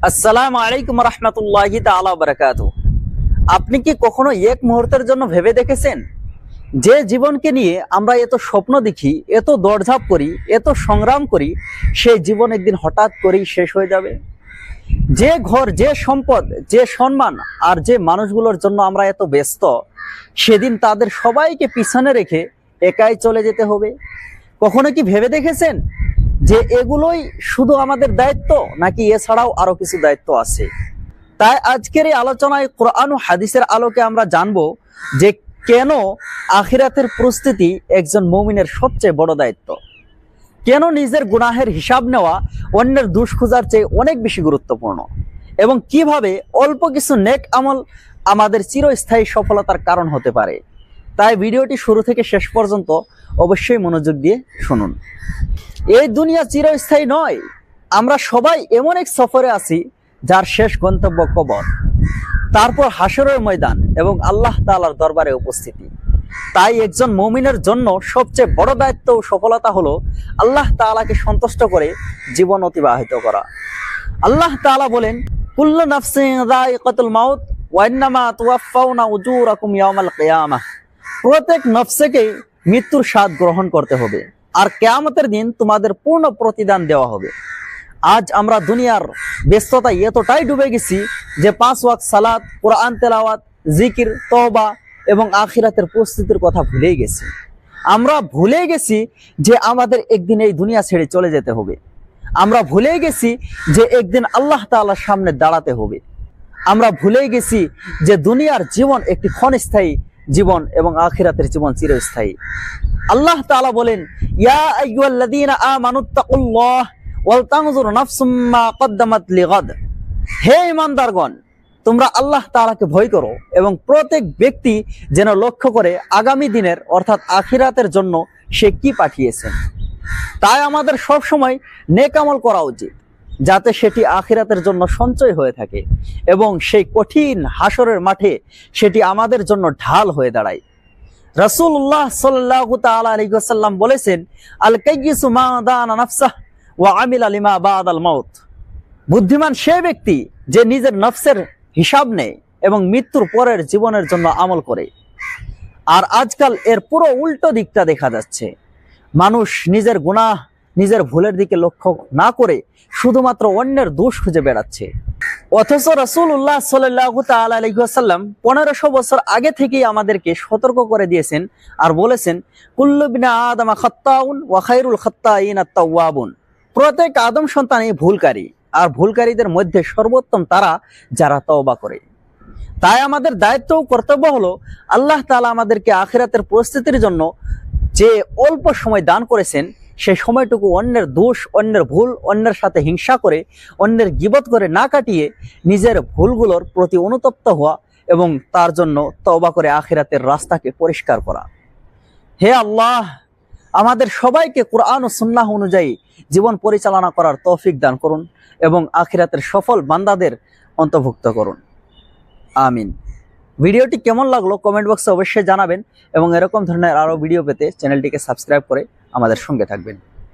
আসসালামু আলাইকুম রহমতুল্লাহি তাআলা ওয়া বারাকাতুহু। আপনি কি কখনো এক মুহূর্তের জন্য ভেবে দেখেছেন যে জীবনকে নিয়ে আমরা এত স্বপ্ন দেখি, এত দৌড়ঝাঁপ করি, এত সংগ্রাম করি, সেই জীবন একদিন হঠাৎ করেই শেষ হয়ে যাবে? যে ঘর, যে সম্পদ, যে সম্মান আর যে মানুষগুলোর জন্য আমরা এত ব্যস্ত, সেদিন তাদের সবাইকে পিছনে রেখে একাই চলে যেতে হবে। কখনো কি ভেবে দেখেছেন যে এগুলোই শুধু আমাদের দায়িত্ব, নাকি এছাড়াও আরো কিছু দায়িত্ব আছে? তাই আজকের এই আলোচনায় কোরআন ও হাদিসের আলোকে আমরা জানবো যে কেন আখিরাতের প্রস্তুতি একজন মুমিনের সবচেয়ে বড় দায়িত্ব, কেন নিজের গুনাহের হিসাব নেওয়া অন্যের দোষ খোঁজার চেয়ে অনেক বেশি গুরুত্বপূর্ণ, এবং কিভাবে অল্প কিছু নেক আমল আমাদের চিরস্থায়ী সফলতার কারণ হতে পারে। তাই ভিডিওটি শুরু থেকে শেষ পর্যন্ত অবশ্যই মনোযোগ দিয়ে শুনুন। এই দুনিয়া চিরস্থায়ী নয়। আমরা সবাই এমন এক সফরে আছি যার শেষ গন্তব্য কবর, তারপর হাসরের ময়দান এবং আল্লাহ তাআলার দরবারে উপস্থিতি। তাই একজন মুমিনের জন্য সবচেয়ে বড় দায়িত্ব ও সফলতা হলো আল্লাহ তাআলাকে সন্তুষ্ট করে জীবন অতিবাহিত করা। আল্লাহ তাআলা বলেন, কুল্লু নাফসিন যায়িকাতুল মাউত ওয়া ইন্নামা তুওয়াফাউনা উজুরাকুম ইয়াওমাল কিয়ামাহ। প্রত্যেক নফসকে মৃত্যুর স্বাদ গ্রহণ করতে হবে, আর কিয়ামতের দিন তোমাদের পূর্ণ প্রতিদান দেওয়া হবে। আজ আমরা দুনিয়ার ব্যস্ততায় এতটাই ডুবে গেছি যে 5 ওয়াক্ত সালাত, কোরআন তেলাওয়াত, জিকির, তওবা এবং আখিরাতের প্রস্তুতির কথা ভুলেই গেছি। আমরা ভুলে গেছি যে আমাদের একদিন এই দুনিয়া ছেড়ে চলে যেতে হবে। আমরা ভুলে গেছি যে একদিন আল্লাহ তাআলার সামনে দাঁড়াতে হবে। আমরা ভুলে গেছি যে দুনিয়ার জীবন একটি ক্ষণস্থায়ী জীবন এবং আখিরাতের জীবন চিরস্থায়ী। আল্লাহ তাআলা বলেন, ইয়া আইয়ুহাল্লাযীনা আমানুত্তাকুল্লাহ ওয়াল তানজুর নাফসুম মা কদ্দামাত লিগাদ। হে ঈমানদারগণ, তোমরা আল্লাহ তাআলাকে ভয় করো এবং প্রত্যেক ব্যক্তি যেন লক্ষ্য করে আগামী দিনের অর্থাৎ আখিরাতের জন্য সে কি পাঠিয়েছেন। তাই আমাদের সব সময় নেক আমল করা উচিত, যাতে সেটি আখিরাতের জন্য সঞ্চয় হয়ে থাকে এবং সেই কঠিন হাসরের মাঠে সেটি আমাদের জন্য ঢাল হয়ে দাঁড়ায়। রাসূলুল্লাহ সাল্লাল্লাহু তাআলা আলাইহি ওয়াসাল্লাম বলেছেন, আল কাইয়িসু মা দানা নাফসাহু ওয়া আমিলা লিমা বাদাল মাউত। বুদ্ধিমান সে ব্যক্তি যে নিজের নফসের হিসাব নেয় এবং মৃত্যুর পরের জীবনের জন্য আমল করে। আর আজকাল এর পুরো উল্টো দিকটা দেখা যাচ্ছে। মানুষ নিজের গুনাহ, নিজের ভুলের দিকে লক্ষ্য না করে শুধুমাত্র অন্যের দোষ খুঁজে বেড়াচ্ছে। অথচ রাসূলুল্লাহ সাল্লাল্লাহু তাআলা আলাইহি ওয়াসাল্লাম 1500 বছর আগে থেকেই আমাদেরকে সতর্ক করে দিয়েছেন আর বলেছেন, কুল্লু বিনা আদামা খাত্তাউন ওয়া খায়রুল খাত্তাইন আত-তাওয়াবুন। প্রত্যেক আদম সন্তানই ভুলকারী, আর ভুলকারীদের মধ্যে সর্বোত্তম তারা যারা তওবা করে। তাই আমাদের দায়িত্ব ও কর্তব্য হলো আল্লাহ তাআলা আমাদেরকে আখিরাতের প্রস্তুতির জন্য যে অল্প সময় দান করেছেন, সেই সময়টুকু অন্যের দোষ, অন্যের ভুল, অন্যের সাথে হিংসা করে, অন্যের গীবত করে না কাটিয়ে নিজের ভুলগুলোর প্রতি অনুতপ্ত হওয়া এবং তার জন্য তওবা করে আখিরাতের রাস্তাকে পরিষ্কার করা। হে আল্লাহ, আমাদের সবাইকে কোরআন ও সুন্নাহ অনুযায়ী জীবন পরিচালনা করার তৌফিক দান করুন এবং আখিরাতের সফল বান্দাদের অন্তর্ভুক্ত করুন। আমিন। ভিডিওটি কেমন লাগলো কমেন্ট বক্সে অবশ্যই জানাবেন এবং এরকম ধরনের আরো ভিডিও পেতে চ্যানেলটিকে সাবস্ক্রাইব করে আমাদের সঙ্গে থাকবেন।